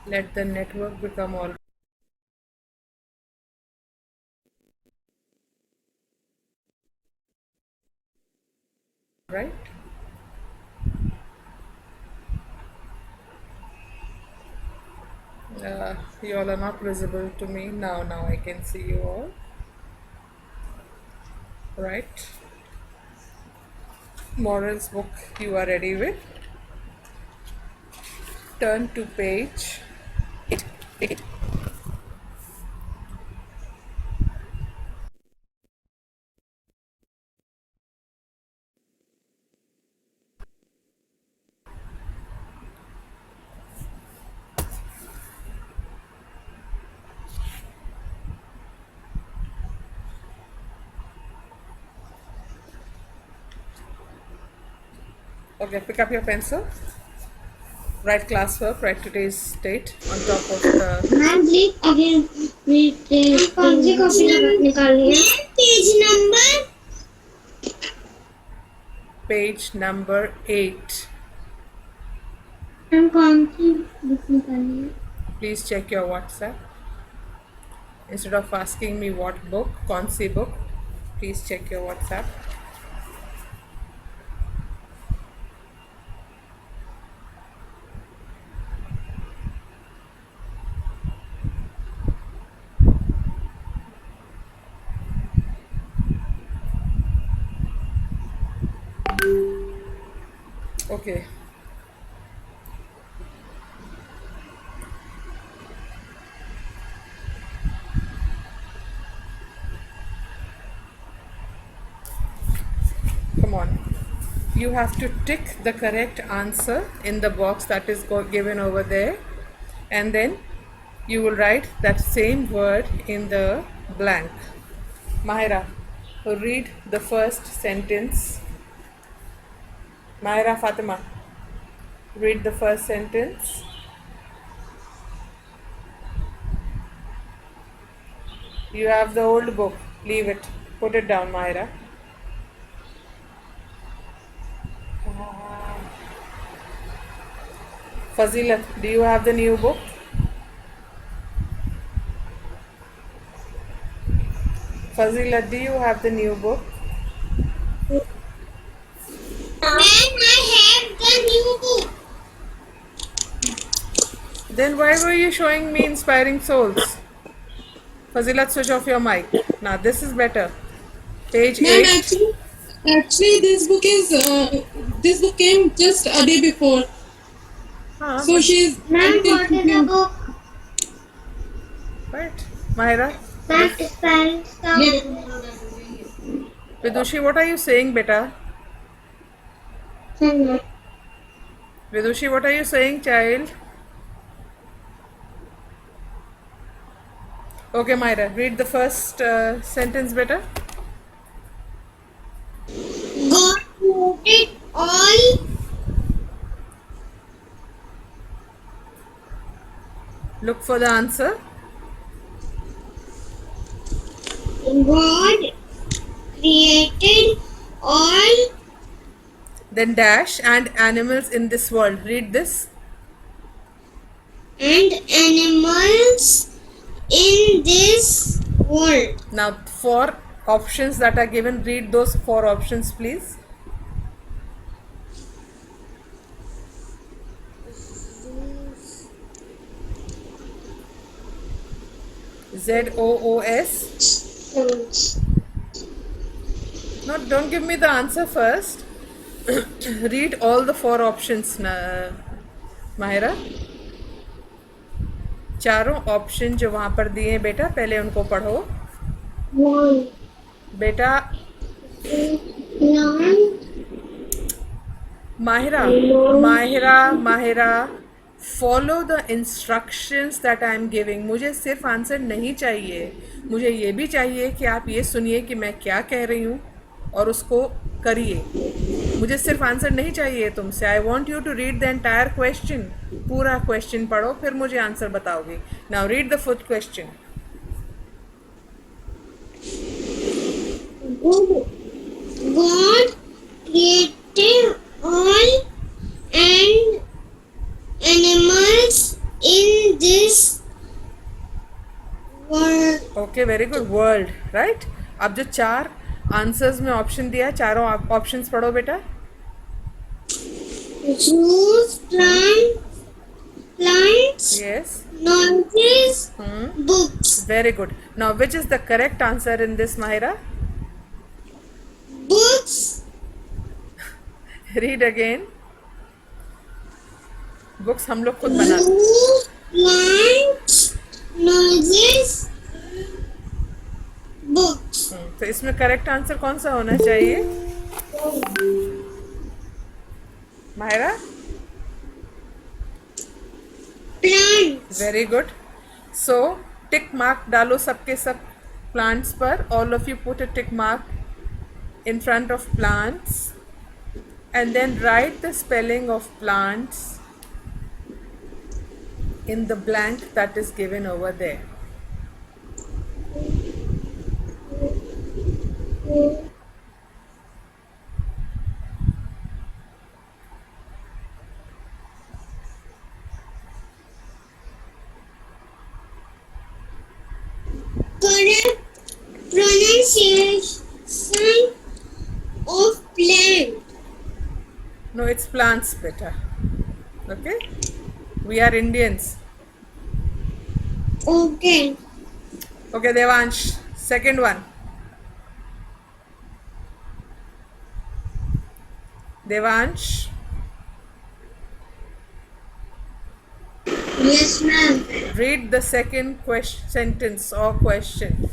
Let the network become all right. You all are not visible to me now. Now I can see you all. Right. Morals book you are ready with. Turn to page. Okay, pick up your pencil. Write classwork. Write today's date on top of the. Ma'am please again read कौन सी copy निकालनी है Page number 8. Ma'am कौन सी book निकालनी है Please check your WhatsApp. Instead of asking me what book, kaun si book, please check your WhatsApp. Okay. Come on. You have to tick the correct answer in the box that is given over there, and then you will write that same word in the blank. Mahira, read the first sentence. Mahira Fatima, read the first sentence. You have the old book. Leave it. Put it down, Mahira. Fazilat, do you have the new book? Fazilat, do you have the new book? Ma'am I have the new book Then why were you showing me Inspiring Souls? Fazilat, switch off your mic. Now this is better. Page Ma'am, 8. actually, this book came just a day before. So she's ma'am what is the book Right. Mahira. Ma'am spelling का Vidushi, what are you saying, beta? Soon Vidushi, what are you saying, child? Okay, Mahira, read the first sentence, beta. God created all Look for the answer. God created all Then dash and animals in this world. Read this. and animals in this world. Now, 4 options that are given. Read those 4 options, please. ZOOS. No, don't give me the answer first. Read all the 4 options, Mahira. चारों option जो वहाँ पर दिए हैं बेटा, पहले उनको पढ़ो. One, बेटा nine, Mahira, follow the instructions that I am giving. मुझे सिर्फ आंसर नहीं चाहिए, मुझे ये भी चाहिए कि आप ये सुनिए कि मैं क्या कह रही हूँ और उसको करिए. मुझे सिर्फ आंसर नहीं चाहिए तुमसे. I want you to read the entire question. पूरा क्वेश्चन पढ़ो, फिर मुझे आंसर बताओगे. Now read the foot question. God created all and okay, very good. World, right. अब जो 4 आंसर्स में ऑप्शन दिया है, चारों ऑप्शंस पढ़ो बेटा. Zoos, plants, Yes. noises, books. Very good. Now, which is the correct answer in this, Mahira? Books, Read again. Books हम लोग खुद बनाते. zoos, plants, noises, books. तो इसमें करेक्ट आंसर कौन सा होना चाहिए, Mahira? Plants. Very good. So tick mark डालो सबके सब प्लांट्स पर. All of you put a tick mark in front of plants and then write the spelling of plants in the blank that is given over there. Correct pronunciation of plant. No, it's plants, beta. Okay? We are Indians. Okay. Okay, Devansh, second one. Devansh, Yes, ma'am. read the second sentence or question.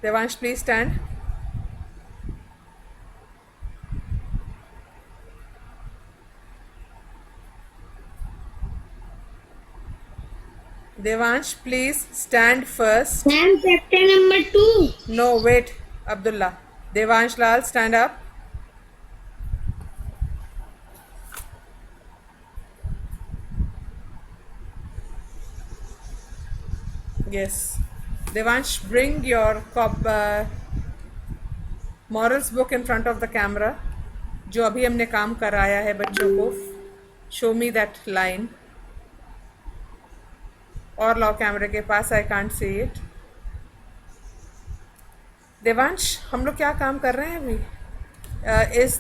Devansh, please stand. Devansh, please stand first. Ma'am, chapter number 2. No, wait, Abdullah. Devansh Lal, stand up. Yes. Devansh, bring your morals book in front of the camera. जो अभी हमने काम कराया है बच्चों को. Show me that line. और लाओ कैमरे के पास. I can't see it. Devansh, हम लोग क्या काम कर रहे हैं अभी? Is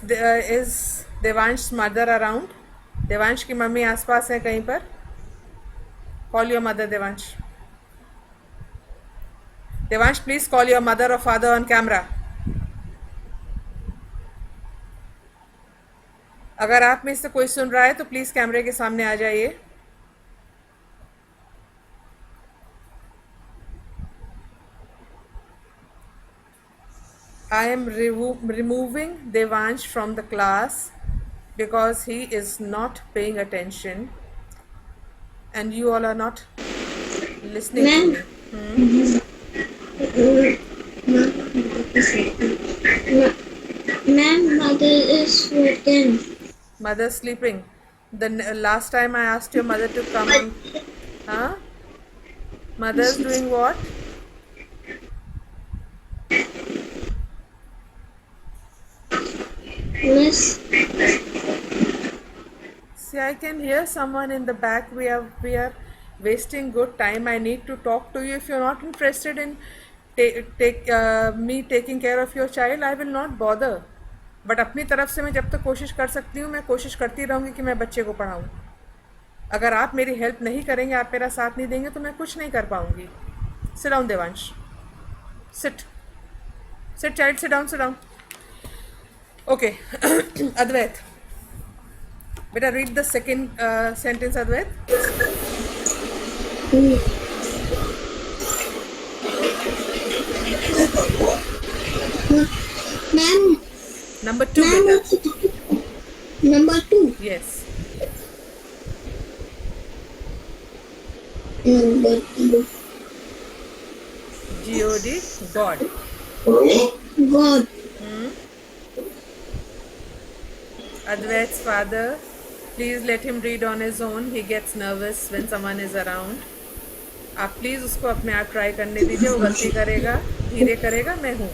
Devansh mother around? Devansh की मम्मी आसपास है कहीं पर? Call your mother. Devansh, Devansh, please call your mother और फादर ऑन कैमरा. अगर आप में से कोई सुन रहा है तो प्लीज कैमरे के सामने आ जाइए. I am removing Devansh from the class because he is not paying attention and you all are not listening to me. Ma'am, mother is sleeping. Mother sleeping. The last time I asked your mother to come on. Huh? Mother's doing what? Miss. See, I can hear someone in the back. We are wasting good time. I need to talk to you. If you're not interested in me taking care of your child, I will not bother. But अपनी तरफ से मैं जब तक कोशिश कर सकती हूँ मैं कोशिश करती रहूँगी कि मैं बच्चे को पढ़ाऊँ. अगर आप मेरी हेल्प नहीं करेंगे, आप मेरा साथ नहीं देंगे तो मैं कुछ नहीं कर पाऊँगी. Sit down, Devansh. Sit. Sit, child. Sit down. Sit down. Okay. Advait. Better read the second sentence, Advait. Ma'am. Number 2, beta. Number 2. Yes. Number 2. G-O-D, God. God. Advait's father, please let him read on his own. He gets nervous when someone is around. आप please उसको अपने आप try करने दीजिए. वो गलती करेगा, धीरे करेगा, मैं हूँ.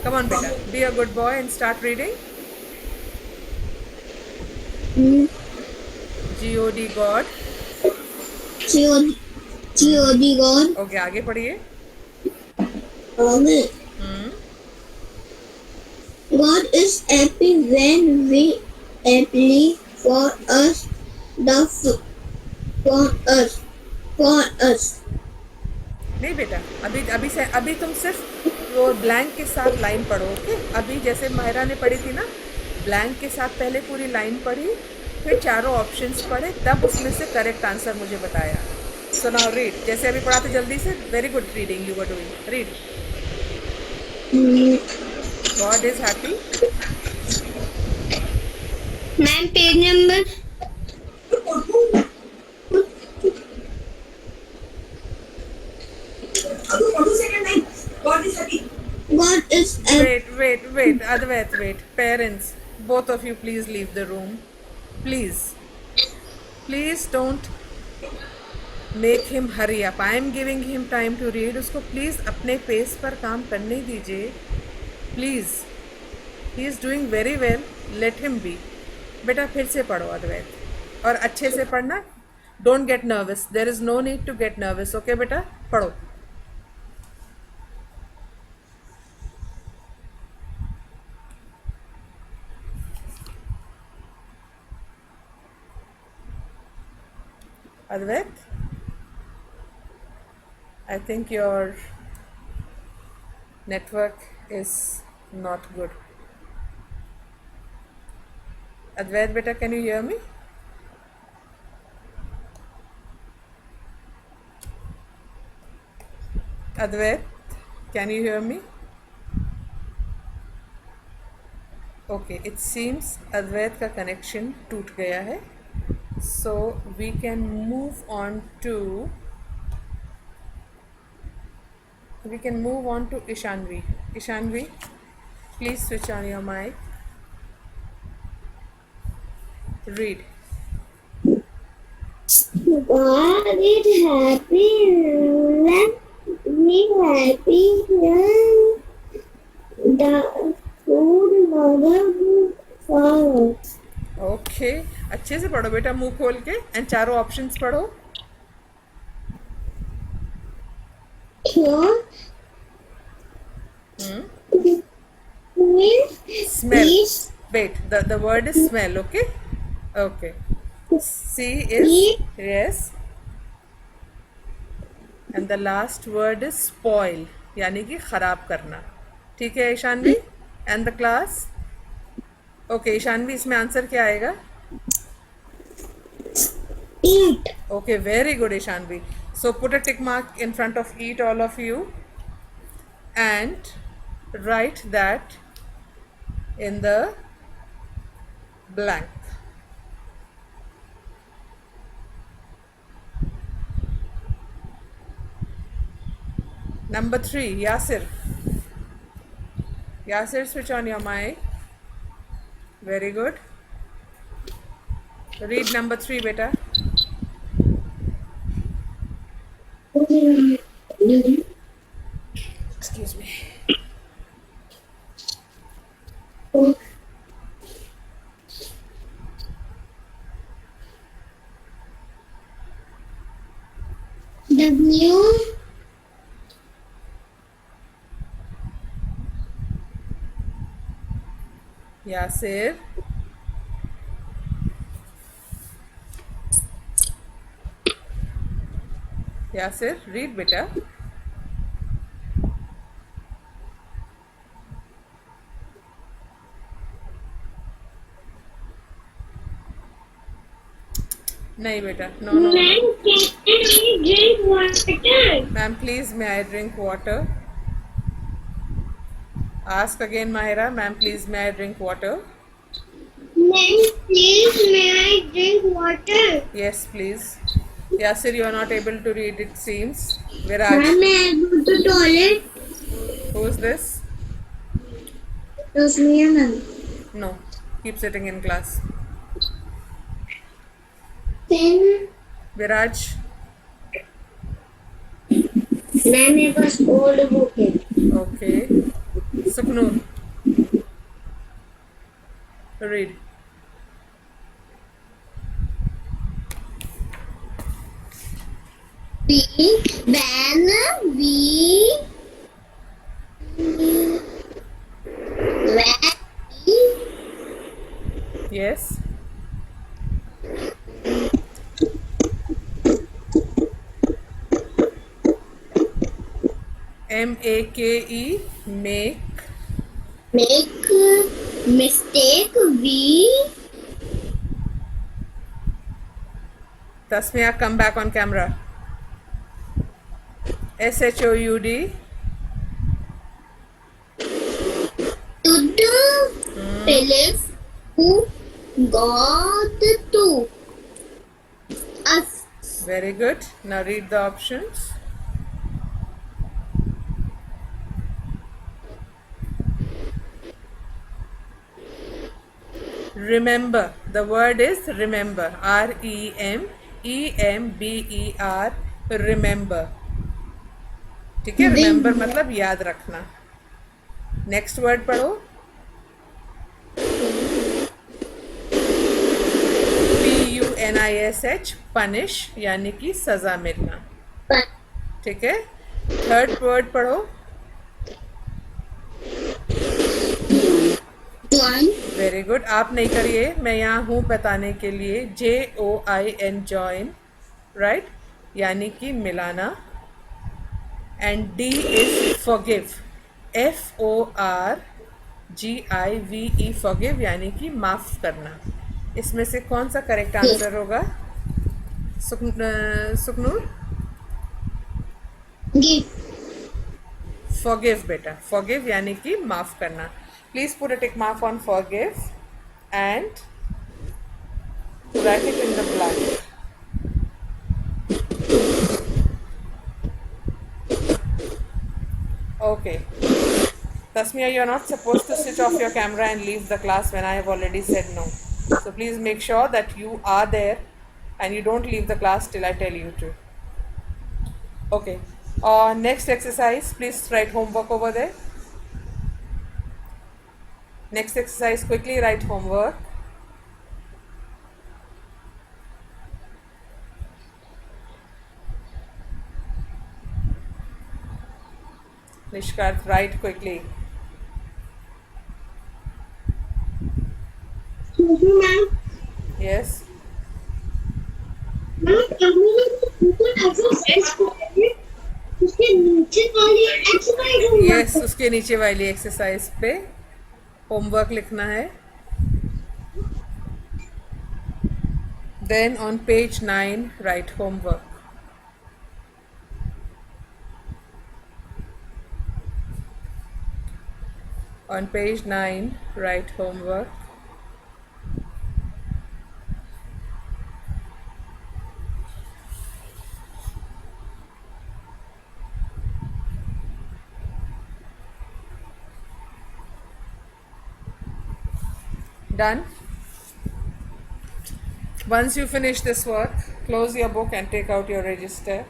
Come on, beta. Be a good boy and start reading. G-O-D God. G-O-D God. Okay आगे पढ़िए. Amen. God is happy when we happily for us the for us. नहीं बेटा, अभी तुम सिर्फ वो ब्लैंक के साथ लाइन पढ़ो. ओके, अभी जैसे माहिरा ने पढ़ी थी ना, ब्लैंक के साथ पहले पूरी लाइन पढ़ी, फिर चारों ऑप्शंस पढ़े, तब उसमें से करेक्ट आंसर मुझे बताया. सो नाउ रीड, जैसे अभी पढ़ा था जल्दी से. Very good reading you were doing. Read. God is happy. Ma'am page number God is Wait, Advait, wait. Parents, both of you please leave the room. Please don't make him hurry up. I am giving him time to read. उसको please अपने pace पर काम करने दीजिए. Please. He is doing very well. Let him be. बेटा फिर से पढ़ो अद्वैत, और अच्छे से पढ़ना. Don't get nervous. There is no need to get nervous. Okay बेटा, पढ़ो. Advait, I think your network is not good. Advait beta, can you hear me? Advait, can you hear me? Okay, it seems Advait का connection टूट गया है. So we can move on to Ishanvi. Ishanvi, please switch on your mic. Read. God is happy when we happy when the food mother for us. Okay, अच्छे से पढ़ो बेटा, मुंह खोल के, एंड चारों ऑप्शंस पढ़ो. Smell. Wait, the word is smell. Okay. C is yes, and the last word is spoil, यानी कि खराब करना. ठीक है Ishanvi and the class. Okay Ishanvi, इसमें आंसर क्या आएगा? Eat. Okay, very good Ishanvi. So put a tick mark in front of eat, all of you, and write that in the blank. Number 3, Yasir. Yasir, switch on your mic. Very good. Read number 3 beta. Excuse me. W. Yasir. Yasir, read beta. नहीं बेटा, no. Ma'am, can I drink water? Ma'am, please, may I drink water? Ask again, Mahira. Ma'am, please, may I drink water? Ma'am, please, may I drink water? Yes, please. Yasir, you are not able to read, it seems. Viraj. Ma'am, may I go to toilet? Who is this? Rosmiya ma'am. No. Keep sitting in class. Then, Viraj. ma'am, मेरे पास old book है. Okay. Suknoor. Read. when we Yes. M-A-K-E, make. make mistake, we Tasmia, come back on camera. S-H-O-U-D. should believe who God to us. Very good. Now read the options. Remember. The word is remember. R-E-M-E-M-B-E-R. Remember. ठीक है, remember मतलब याद रखना. Next word पढ़ो. P-U-N-I-S-H, punish यानी कि सजा मिलना. ठीक है. थर्ड वर्ड पढ़ो. Join, very good. आप नहीं करिए, मैं यहाँ हूँ बताने के लिए. J-O-I-N, जॉइन, राइट, यानी कि मिलाना. And D is forgive. F-O-R-G-I-V-E, forgive यानी कि माफ़ करना. इसमें से कौन सा करेक्ट आंसर होगा? सुकनूर? give, फॉरगिव बेटा. फॉरगिव यानी कि माफ़ करना. Please put a tick mark on forgive and right it in the blank. Okay. Tasmia, you are not supposed to switch off your camera and leave the class when I have already said no. So please make sure that you are there and you don't leave the class till I tell you to. Okay. Next exercise, please write homework over there. Next exercise, quickly write homework. Nishkarth, write quickly. ma'am. Yes. उसके नीचे वाली exercise Yes, उसके नीचे वाली exercise पे homework लिखना है. Then on page 9, write homework. On page 9, write homework. Done? Once you finish this work, close your book and take out your register.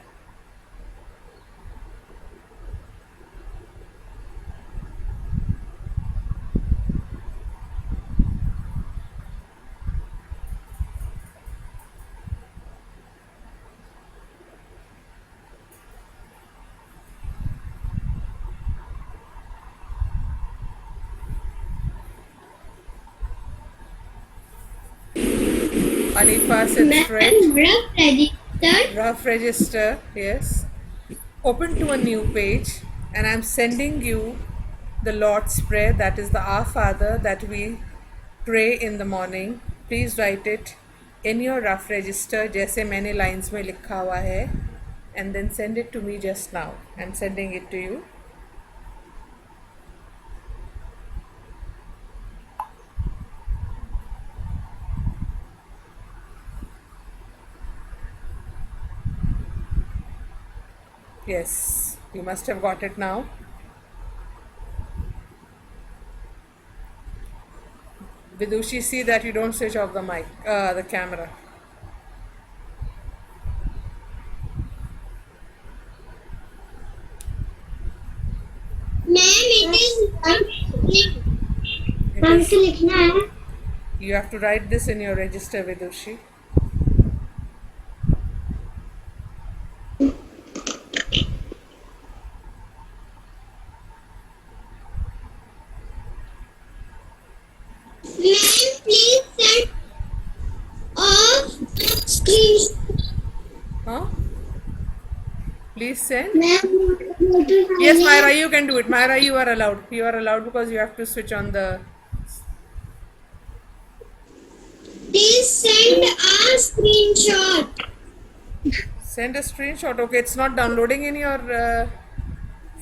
Anifa, sit straight. rough register. Rough register, yes. Open to a new page, and I'm sending you the Lord's Prayer, that is the Our Father that we pray in the morning. Please write it in your rough register, जैसे मैंने lines में लिखा हुआ है, and then send it to me just now. I'm sending it to you. Yes, you must have got it now. Vidushi, see that you don't switch off the mic, the camera. Ma'am से लिखना है. You have to write this in your register, Vidushi. Ma'am, please send a screenshot. Huh? Please send. Ma'am, Yes, Myra, you can do it. Myra, you are allowed. You are allowed because you have to switch on the. please send a screenshot. Send a screenshot. Okay, it's not downloading in your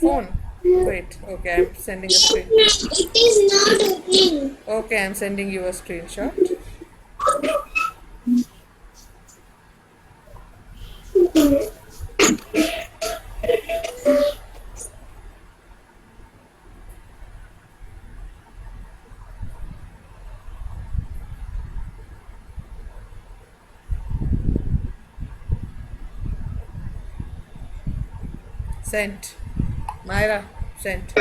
phone. Wait. Okay, I'm sending a screen. It is not opening. Okay, I'm sending you a screenshot. Sent. Myra, sent.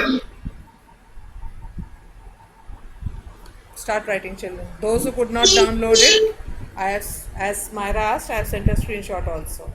Start writing, children. Those who could not download it, I have, as Myra asked, I have sent a screenshot also.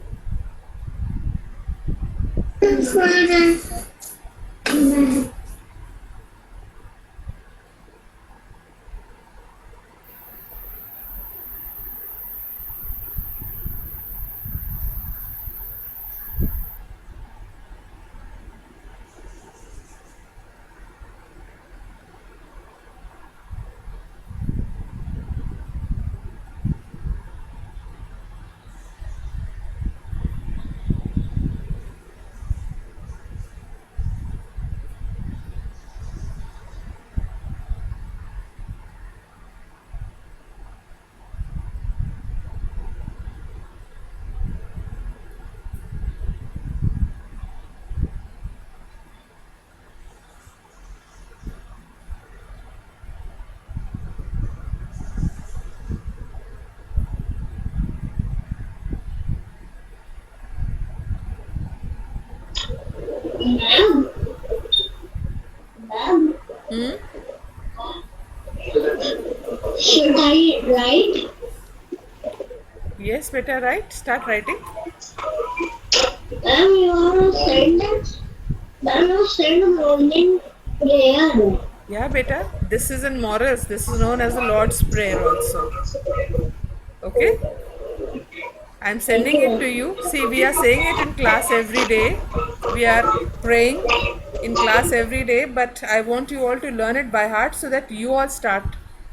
Ma'am, ma'am, Hmm? should I write? Yes, better write. Start writing. Ma'am, you want to send us? Ma'am, you send a morning prayer. Yeah, beta. This is in Morris. This is known as the Lord's Prayer also. Okay? I'm sending it to you. See, we are saying it in class every day. We are praying in class every day, but I want you all to learn it by heart so that you all start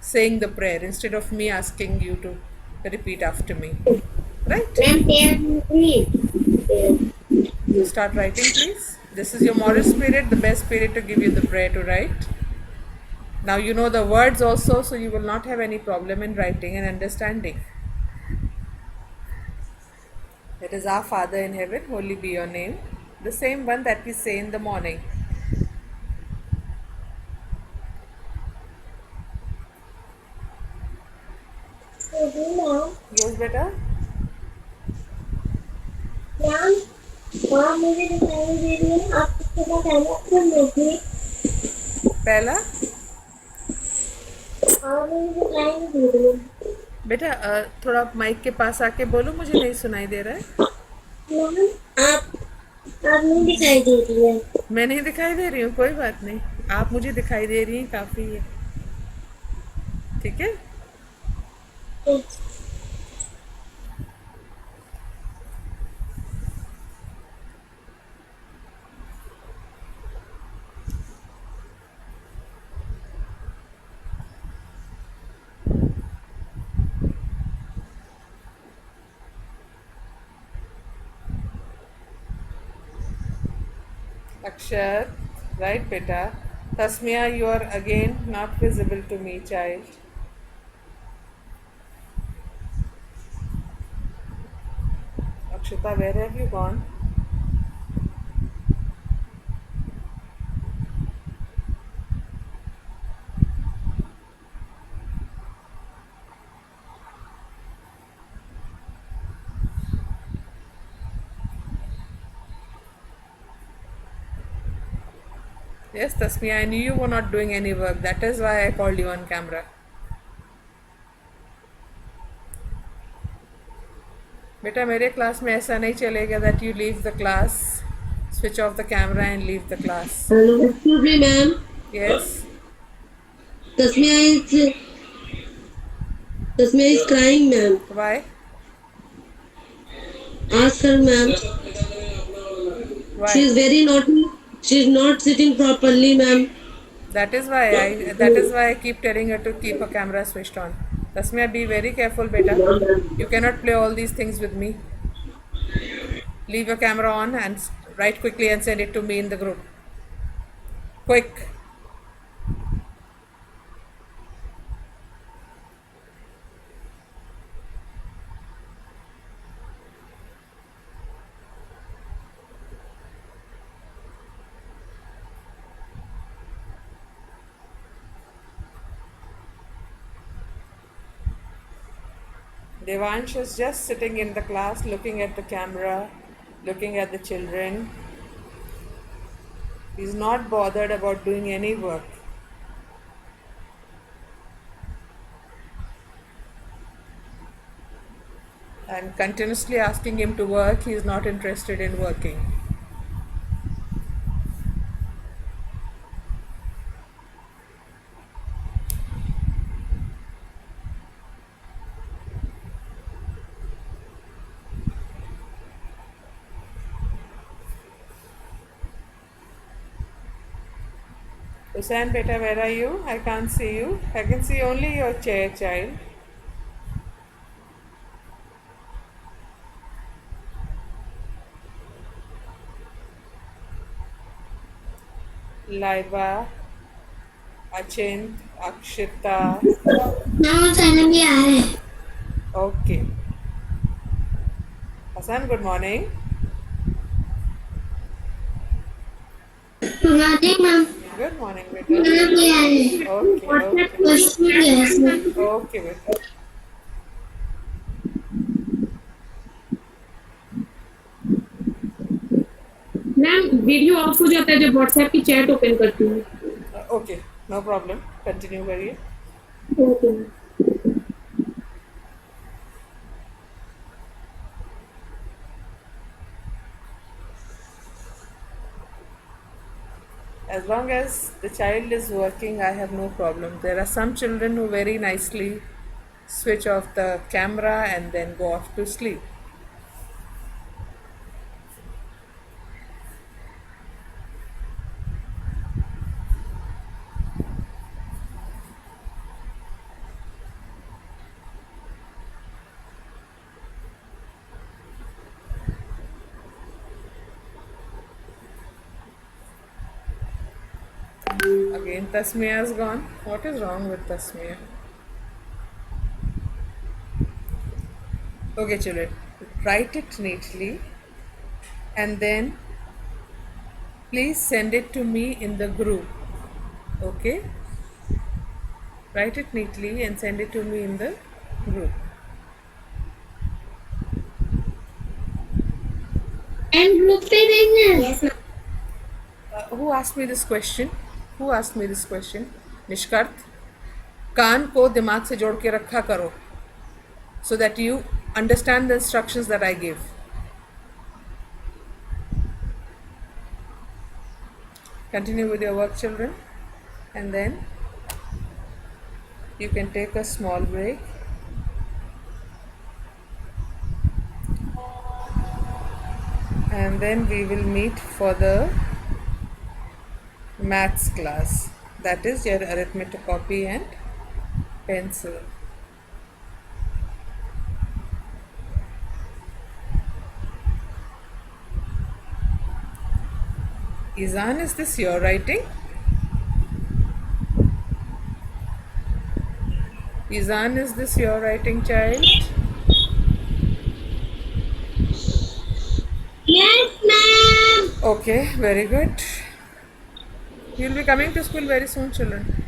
saying the prayer instead of me asking you to repeat after me. Right? Ma'am, can read. Start writing, please. This is your Morris period, the best period to give you the prayer to write. Now you know the words also, so you will not have any problem in writing and understanding. It is our Father in heaven, holy be your name. The same one that we say in the morning. Ma'am, Yes, beta? ma'am, वहाँ मुझे दिखाई दे रही है आप किसका कहना तो मुझे पहला हाँ मुझे दिखाई नहीं दे रही है बेटा थोड़ा माइक के पास आके बोलो, मुझे नहीं सुनाई दे रहा है. मैम आप नहीं दिखाई दे रही है मैं नहीं दिखाई दे रही हूँ, कोई बात नहीं. आप मुझे दिखाई दे रही हैं, काफ़ी है. ठीक है. Akshat, right beta. Tasmia, you are again not visible to me, child. Akshita, where have you gone? Yes, Tasmia, I knew you were not doing any work. That is why I called you on camera. बेटा मेरे class में ऐसा नहीं चलेगा that you leave the class, switch off the camera and leave the class. Hello, excuse me, ma'am. Yes. Tasmia is Tasmia is crying, ma'am. Why? Ask her, ma'am. Why? She is very naughty. She is not sitting properly, ma'am. That is why I keep telling her to keep her camera switched on. Tasmia, be very careful, beta. You cannot play all these things with me. Leave your camera on and write quickly and send it to me in the group. Quick. Devansh is just sitting in the class looking at the camera, looking at the children. He's not bothered about doing any work. I'm continuously asking him to work. He's not interested in working. Hussain, beta, where are you? I can't see you. I can see only your chair, child. Laiba, Achint, Akshita. Now Sana भी आ रहे हैं. Okay. Hassan, good morning. Good morning, ma'am. Good morning, beta. Sana भी आ रहे हैं. Okay, okay. Question yes, ma'am. Okay, beta. Ma'am video of हो जाता है जब व्हाट्सएप की चैट ओपन करती हूँ. Okay, no problem. Continue करिए. Okay. As long as the child is working, I have no problem. There are some children who very nicely switch off the camera and then go off to sleep. Again, Tasmia is gone. What is wrong with Tasmia? Okay, children, write it neatly and then please send it to me in the group. Okay? Write it neatly and send it to me in the group. And group पे देंगे. Yes, ma'am. Who asked me this question? Who asked me this question? निष्कर्त. कान को दिमाग से जोड़ के रखा करो so that you understand the instructions that I give. Continue with your work, children, and then you can take a small break. And then we will meet for the maths class, that is your arithmetic copy and pencil. Izan, is this your writing? Izan, is this your writing, child? Yes, ma'am. Okay, very good. You'll be coming to school very soon, children.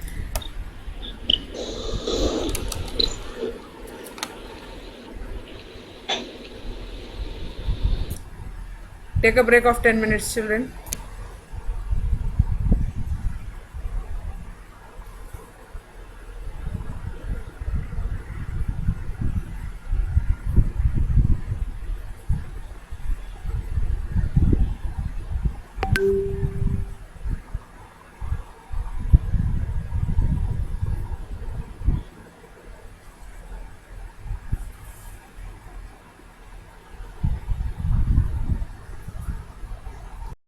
Take a break of 10 minutes, children.